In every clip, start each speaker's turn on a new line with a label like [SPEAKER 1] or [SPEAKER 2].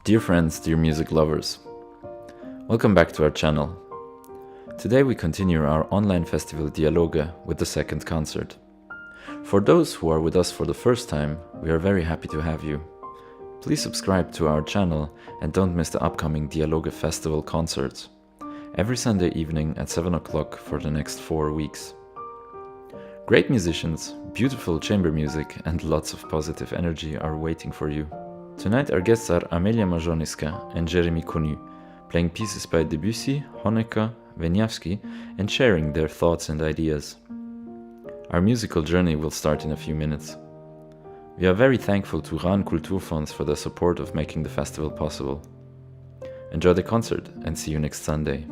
[SPEAKER 1] Dear friends, dear music lovers, welcome back to our channel. Today we continue our online festival Dialoge with the second concert. For those who are with us for the first time, we are very happy to have you. Please subscribe to our channel and don't miss the upcoming Dialoge Festival concerts, every Sunday evening at 7 o'clock for the next 4 weeks. Great musicians, beautiful chamber music and lots of positive energy are waiting for you. Tonight our guests are Amelia Małżońska and Jeremy Connu, playing pieces by Debussy, Honegger, Wieniawski and sharing their thoughts and ideas. Our musical journey will start in a few minutes. We are very thankful to RAN Kulturfonds for their support of making the festival possible. Enjoy the concert and see you next Sunday.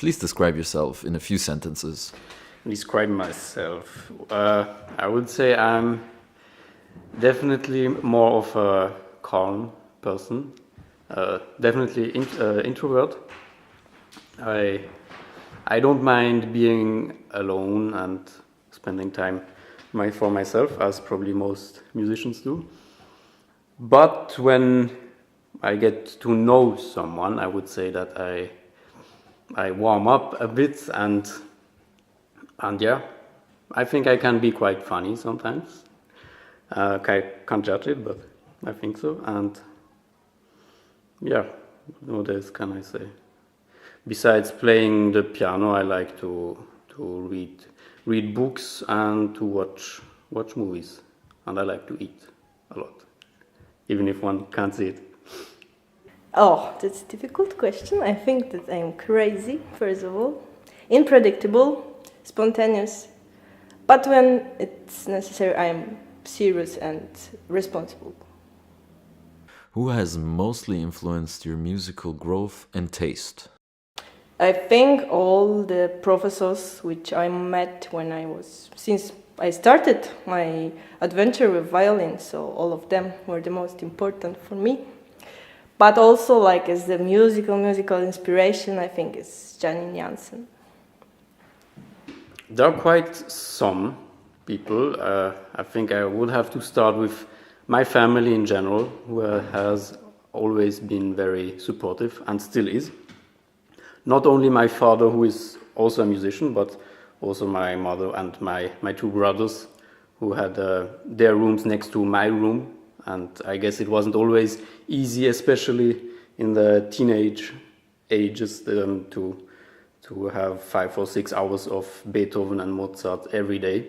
[SPEAKER 1] Please describe yourself in a few sentences.
[SPEAKER 2] Describe myself. I would say I'm definitely more of a calm person. Definitely introvert. I don't mind being alone and spending time for myself, as probably most musicians do. But when I get to know someone, I would say that I warm up a bit and yeah, I think I can be quite funny sometimes. I can't judge it, but I think so. And yeah, what else can I say? Besides playing the piano, I like to read books and to watch movies, and I like to eat a lot, even if one can't see it.
[SPEAKER 3] Oh, that's a difficult question. I think that I'm crazy, first of all, unpredictable, spontaneous, but when it's necessary, I'm serious and responsible.
[SPEAKER 1] Who has mostly influenced your musical growth and taste?
[SPEAKER 3] I think all the professors which I met since I started my adventure with violin, so all of them were the most important for me. But also, like, as the musical inspiration, I think it's Janine Jansen.
[SPEAKER 2] There are quite some people. I think I would have to start with my family in general, who has always been very supportive and still is. Not only my father, who is also a musician, but also my mother and my two brothers, who had their rooms next to my room. And I guess it wasn't always easy, especially in the teenage ages, to have 5 or 6 hours of Beethoven and Mozart every day.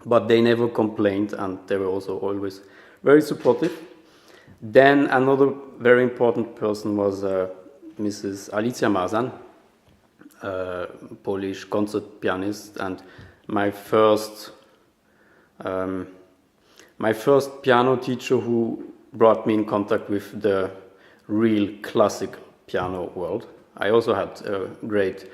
[SPEAKER 2] But they never complained, and they were also always very supportive. Then another very important person was Mrs. Alicja Mazan, Polish concert pianist, and my first piano teacher, who brought me in contact with the real classical piano world. I also had a great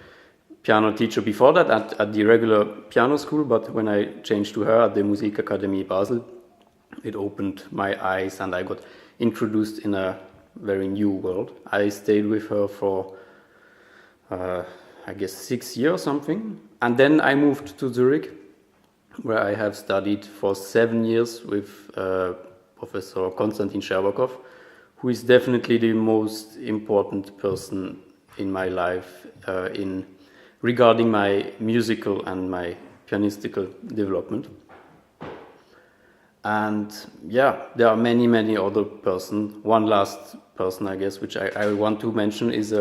[SPEAKER 2] piano teacher before that at the regular piano school, but when I changed to her at the Musikakademie Basel, it opened my eyes and I got introduced in a very new world. I stayed with her for, I guess, 6 years or something. And then I moved to Zurich, where I have studied for 7 years with Professor Konstantin Sherbakov, who is definitely the most important person in my life regarding my musical and my pianistical development. And yeah, there are many other persons. One last person, I guess, which I want to mention is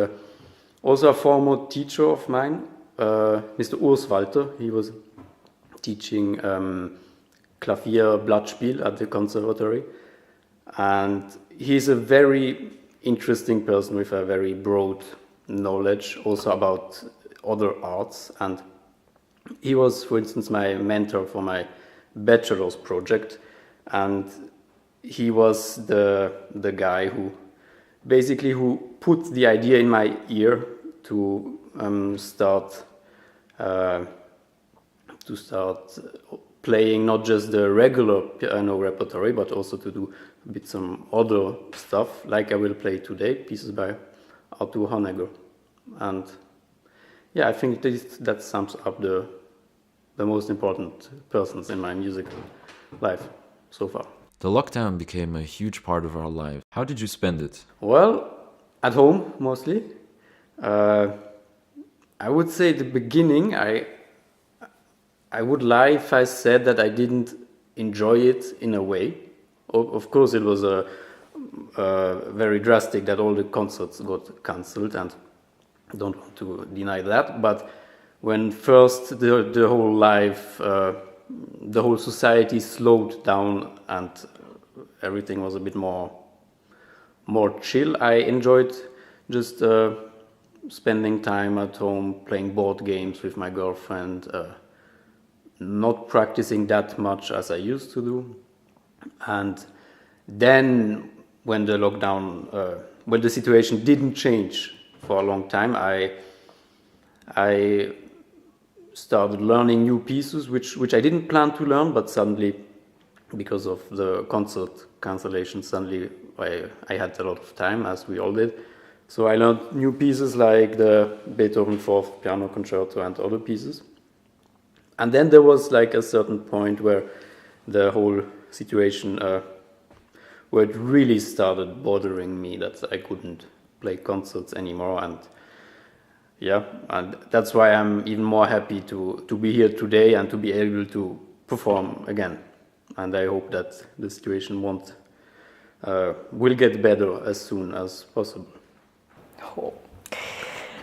[SPEAKER 2] also a former teacher of mine, Mr. Urs Walter. He was teaching Klavier Blattspiel at the conservatory. And he's a very interesting person with a very broad knowledge also about other arts. And he was, for instance, my mentor for my bachelor's project. And he was the guy who put the idea in my ear to start playing not just the regular piano repertory, but also to do a bit some other stuff, like I will play today, pieces by Arthur Honegger. And yeah, I think that sums up the most important persons in my musical life so far.
[SPEAKER 1] The lockdown became a huge part of our life. How did you spend it?
[SPEAKER 2] Well, At home, mostly. I would say the beginning, I would lie if I said that I didn't enjoy it in a way. Of course, it was very drastic that all the concerts got cancelled, and I don't want to deny that. But when first the whole life, the whole society slowed down and everything was a bit more chill, I enjoyed just spending time at home, playing board games with my girlfriend, not practicing that much as I used to do. And then when the lockdown, when the situation didn't change for a long time, I started learning new pieces, which I didn't plan to learn, but suddenly, because of the concert cancellation, suddenly I had a lot of time, as we all did. So I learned new pieces like the Beethoven Fourth Piano Concerto and other pieces. And then there was like a certain point where the whole situation, where it really started bothering me that I couldn't play concerts anymore. And yeah, and that's why I'm even more happy to be here today and to be able to perform again. And I hope that the situation will get better as soon as possible.
[SPEAKER 3] Oh.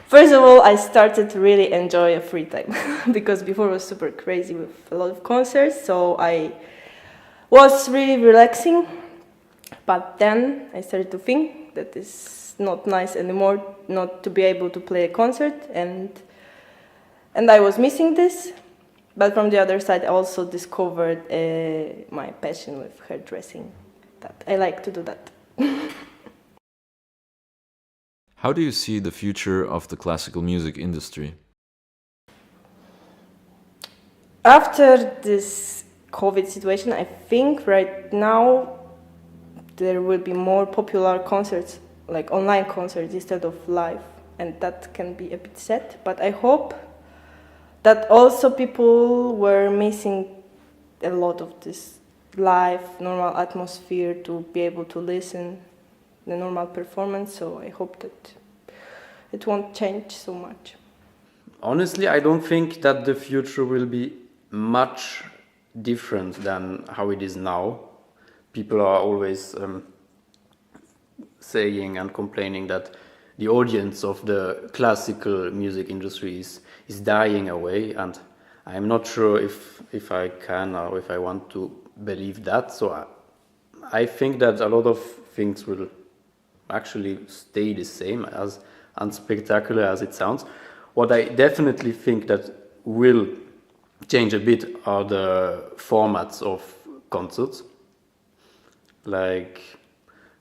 [SPEAKER 3] First of all, I started to really enjoy a free time because before it was super crazy with a lot of concerts, so I was really relaxing. But then I started to think that it's not nice anymore not to be able to play a concert, and I was missing this. But from the other side, I also discovered my passion with hairdressing. That I like to do that.
[SPEAKER 1] How do you see the future of the classical music industry?
[SPEAKER 3] After this COVID situation, I think right now there will be more popular concerts, like online concerts instead of live, and that can be a bit sad. But I hope that also people were missing a lot of this live, normal atmosphere to be able to listen the normal performance, so I hope that it won't change so much.
[SPEAKER 2] Honestly, I don't think that the future will be much different than how it is now. People are always saying and complaining that the audience of the classical music industry is dying away, and I'm not sure if I can or if I want to believe that. So I think that a lot of things will actually stay the same, as unspectacular as it sounds. What I definitely think that will change a bit are the formats of concerts. Like,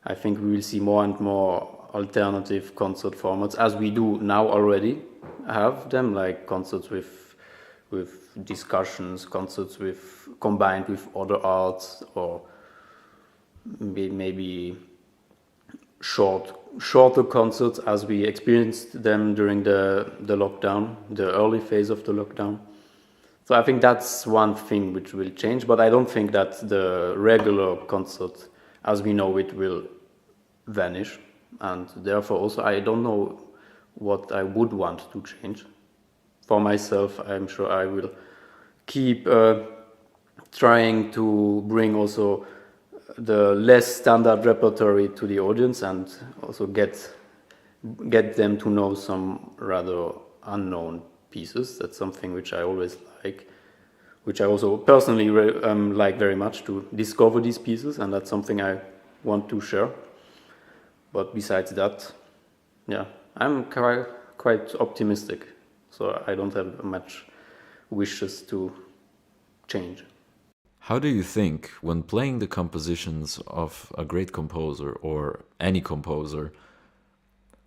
[SPEAKER 2] I think we will see more and more alternative concert formats, as we do now already have them, like concerts with discussions, concerts combined with other arts, or maybe shorter concerts as we experienced them during the lockdown, the early phase of the lockdown. So I think that's one thing which will change, but I don't think that the regular concert as we know it will vanish, and therefore also I don't know what I would want to change. For myself, I'm sure I will keep trying to bring also the less standard repertory to the audience, and also get them to know some rather unknown pieces. That's something which I always like, which I also personally like very much, to discover these pieces, and that's something I want to share. But besides that, yeah, I'm quite optimistic, so I don't have much wishes to change.
[SPEAKER 1] How do you think, when playing the compositions of a great composer or any composer,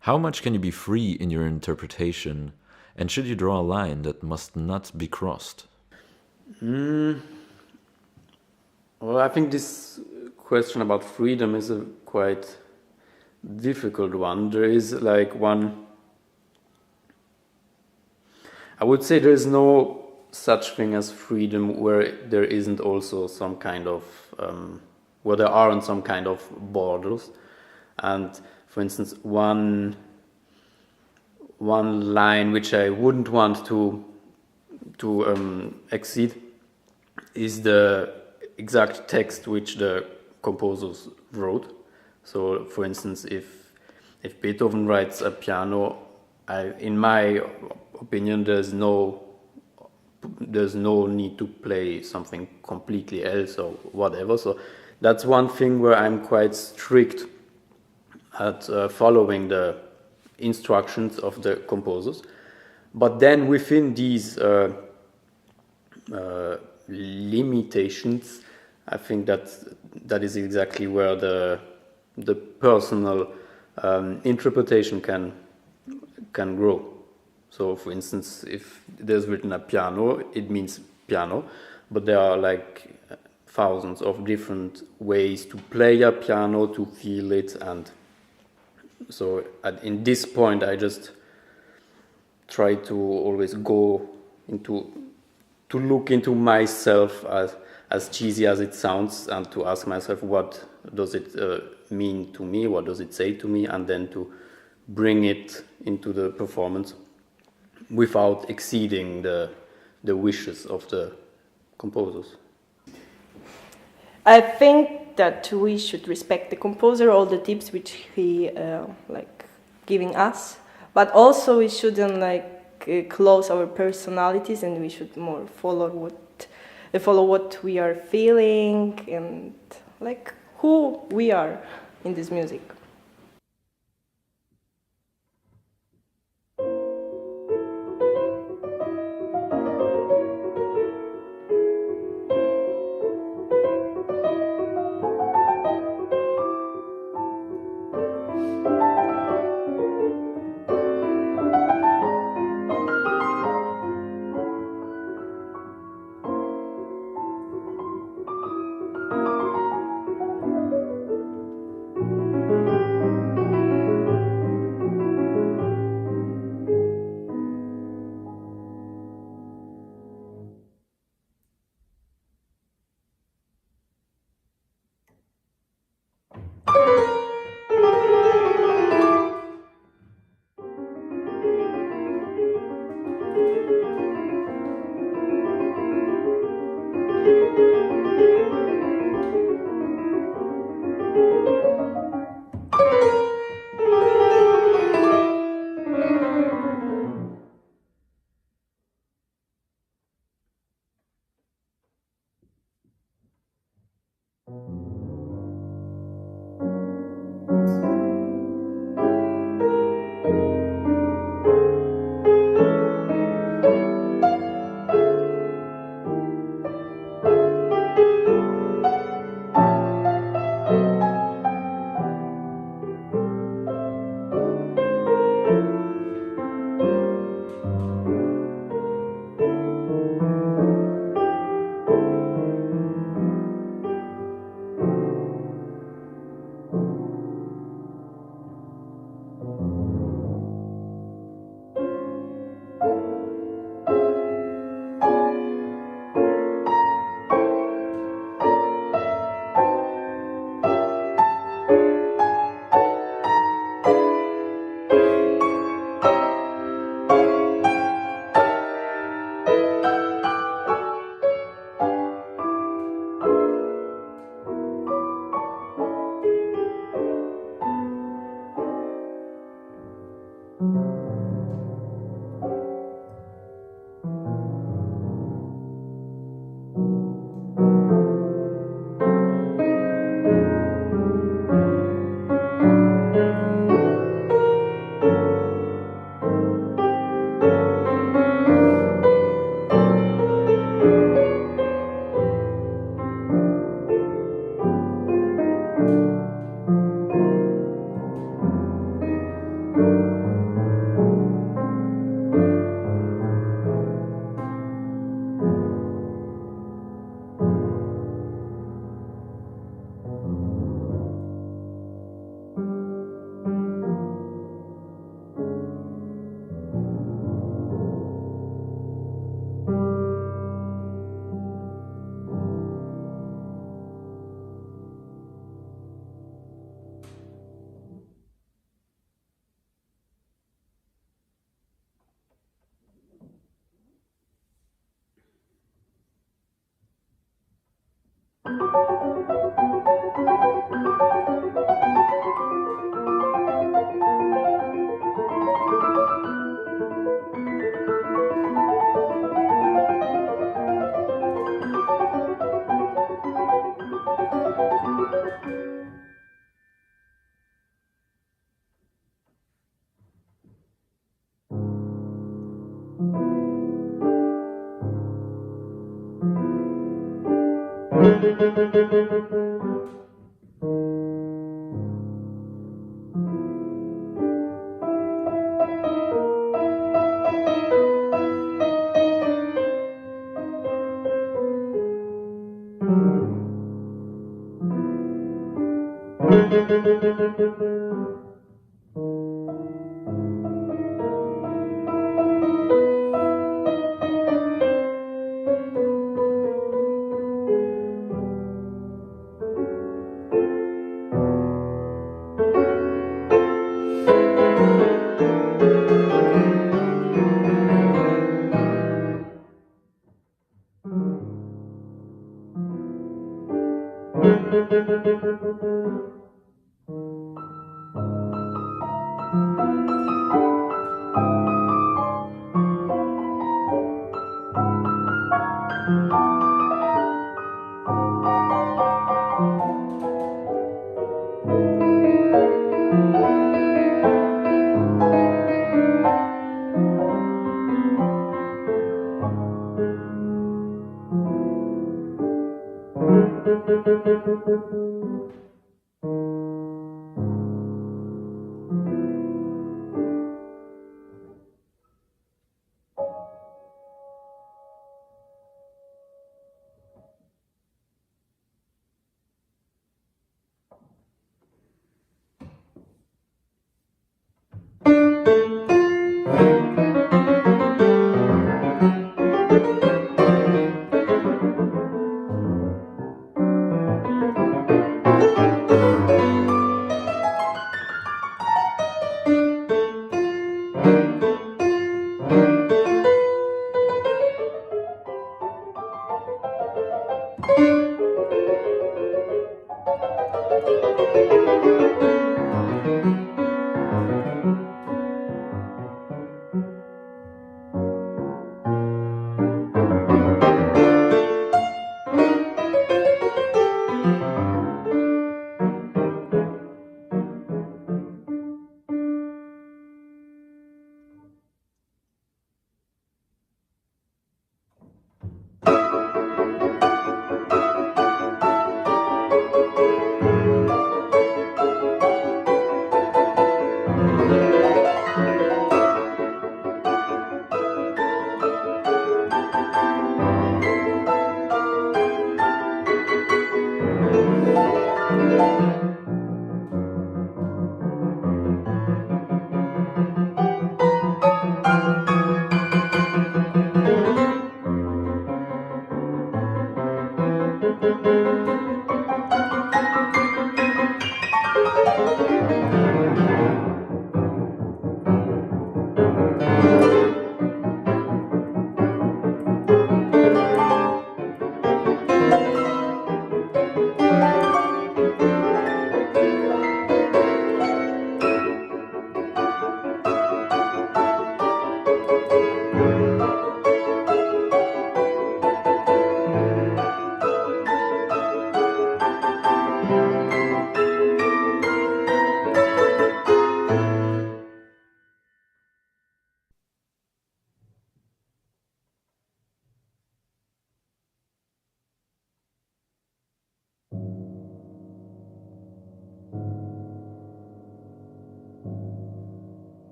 [SPEAKER 1] how much can you be free in your interpretation, and should you draw a line that must not be crossed?
[SPEAKER 2] Well, I think this question about freedom is a quite difficult one. There is like I would say there is no such thing as freedom where there isn't also some kind of where there aren't some kind of borders. And for instance, one line which I wouldn't want to exceed is the exact text which the composers wrote. So, for instance, if Beethoven writes a piano, in my opinion, there's no need to play something completely else or whatever. So that's one thing where I'm quite strict at following the instructions of the composers. But then within these limitations, I think that is exactly where the personal interpretation can grow. So, for instance, if there's written a piano, it means piano, but there are like thousands of different ways to play a piano, to feel it, and so in this point, I just try to always go to look into myself, as cheesy as it sounds, and to ask myself, what does it mean to me? What does it say to me? And then to bring it into the performance without exceeding the wishes of the composers.
[SPEAKER 3] I think that we should respect the composer, all the tips which he giving us, but also we shouldn't close our personalities, and we should more follow what we are feeling and who we are in this music.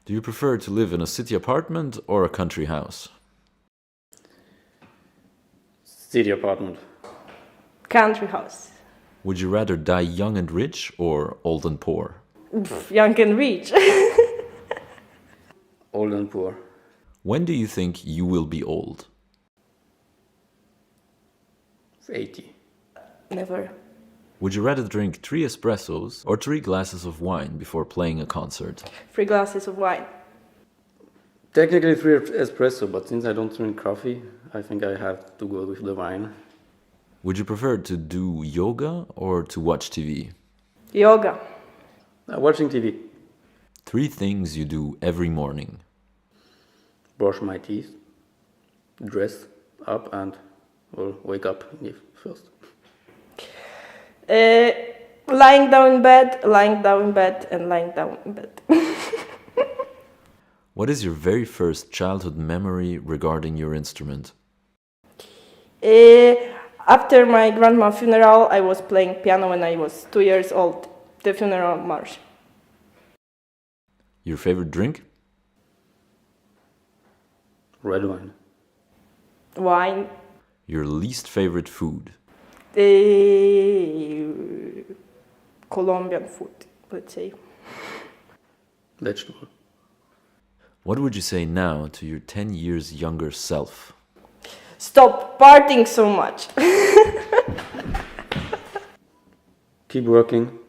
[SPEAKER 1] Do you prefer to live in a city apartment or a country house?
[SPEAKER 2] City apartment.
[SPEAKER 3] Country house.
[SPEAKER 1] Would you rather die young and rich or old and poor?
[SPEAKER 3] Young and rich.
[SPEAKER 2] Old and poor.
[SPEAKER 1] When do you think you will be old?
[SPEAKER 2] 80.
[SPEAKER 3] Never.
[SPEAKER 1] Would you rather drink 3 espressos or 3 glasses of wine before playing a concert?
[SPEAKER 3] 3 glasses of wine.
[SPEAKER 2] Technically 3 espresso, but since I don't drink coffee, I think I have to go with the wine.
[SPEAKER 1] Would you prefer to do yoga or to watch TV?
[SPEAKER 3] Yoga.
[SPEAKER 2] Watching TV.
[SPEAKER 1] 3 things you do every morning.
[SPEAKER 2] Brush my teeth. Dress up and, well, wake up first.
[SPEAKER 3] Lying down in bed, lying down in bed, and lying down in bed.
[SPEAKER 1] What is your very first childhood memory regarding your instrument?
[SPEAKER 3] After my grandma's funeral, I was playing piano when I was 2 years old. The funeral march.
[SPEAKER 1] Your favorite drink?
[SPEAKER 2] Red wine.
[SPEAKER 3] Wine.
[SPEAKER 1] Your least favorite food?
[SPEAKER 3] Colombian food, let's say.
[SPEAKER 2] Vegetable.
[SPEAKER 1] What would you say now to your 10 years younger self?
[SPEAKER 3] Stop partying so much.
[SPEAKER 2] Keep working.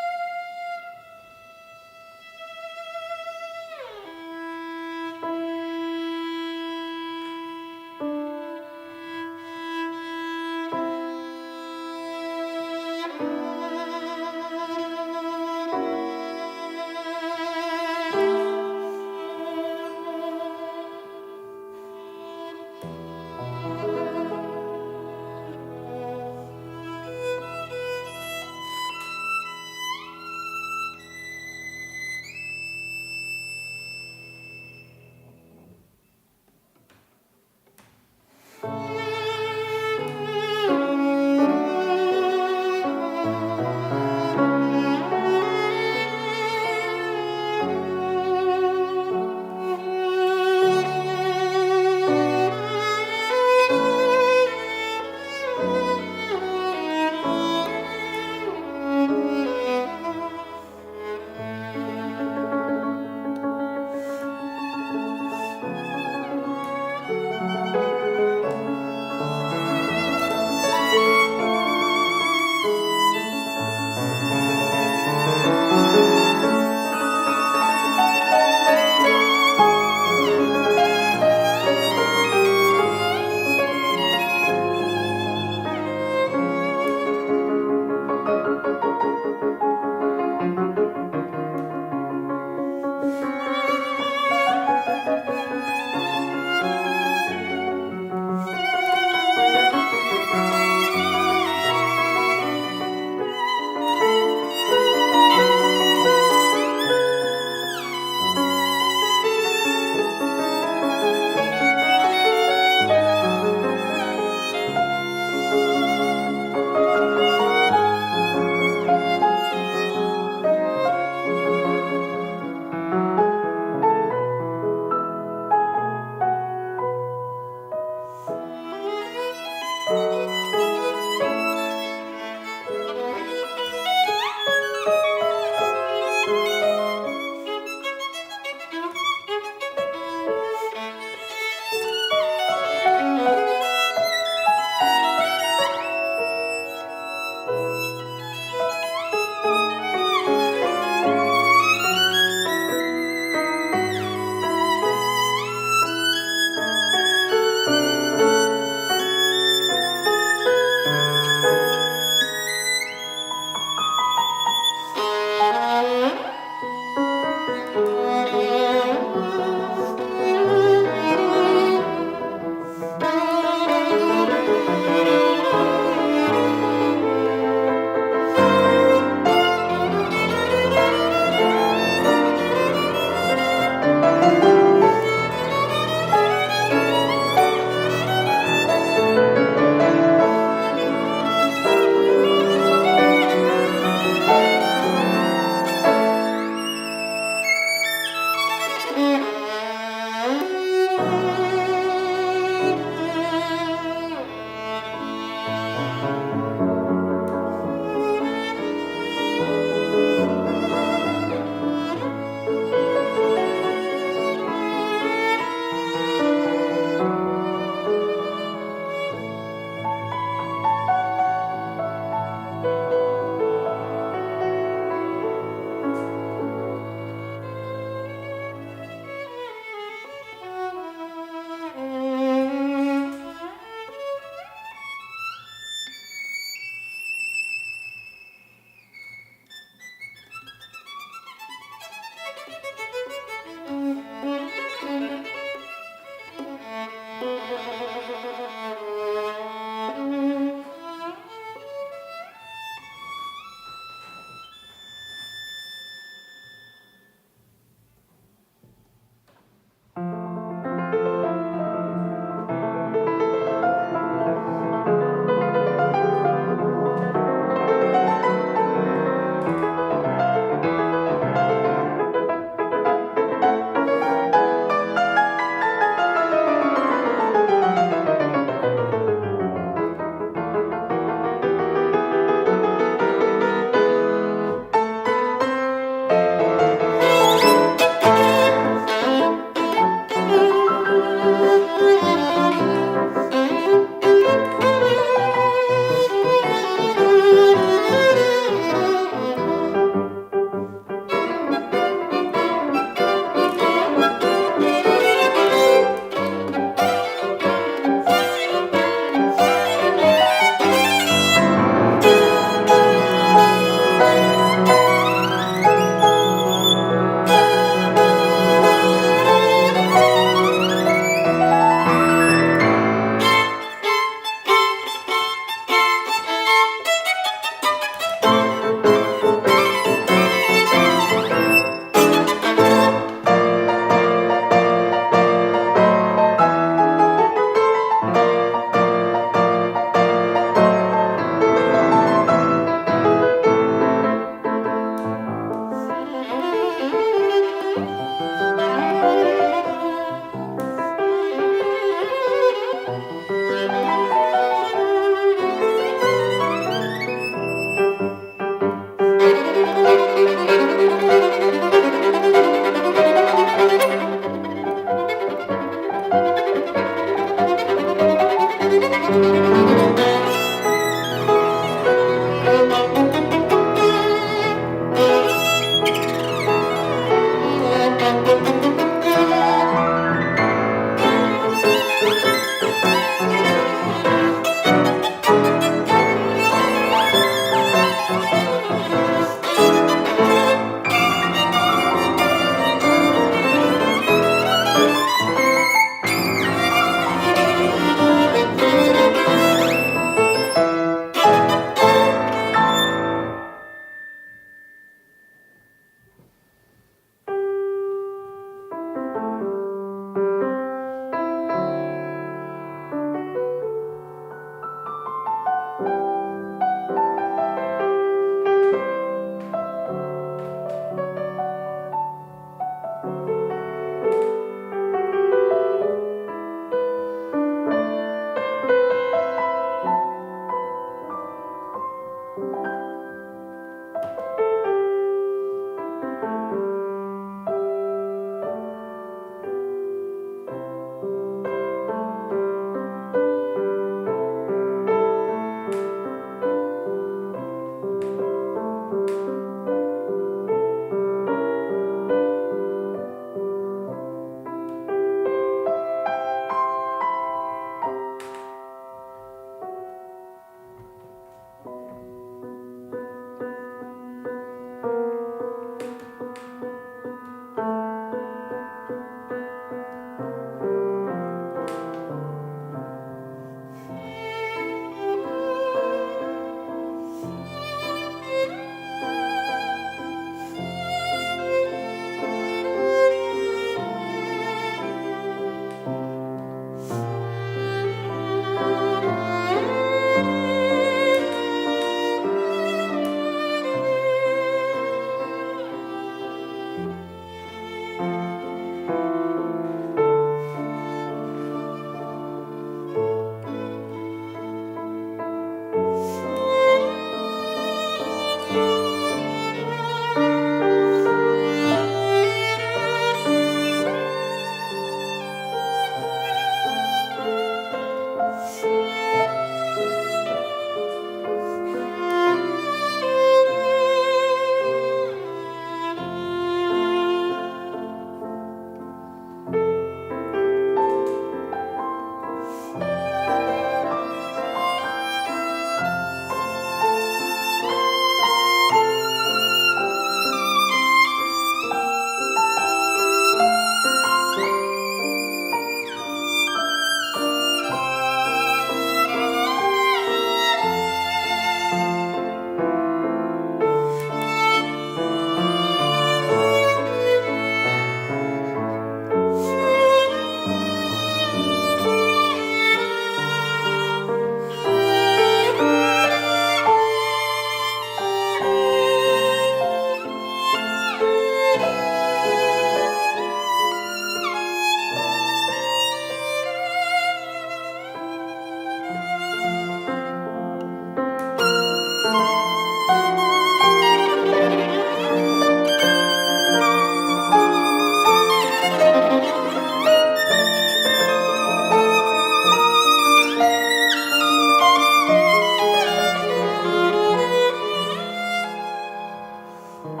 [SPEAKER 3] Thank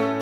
[SPEAKER 3] you.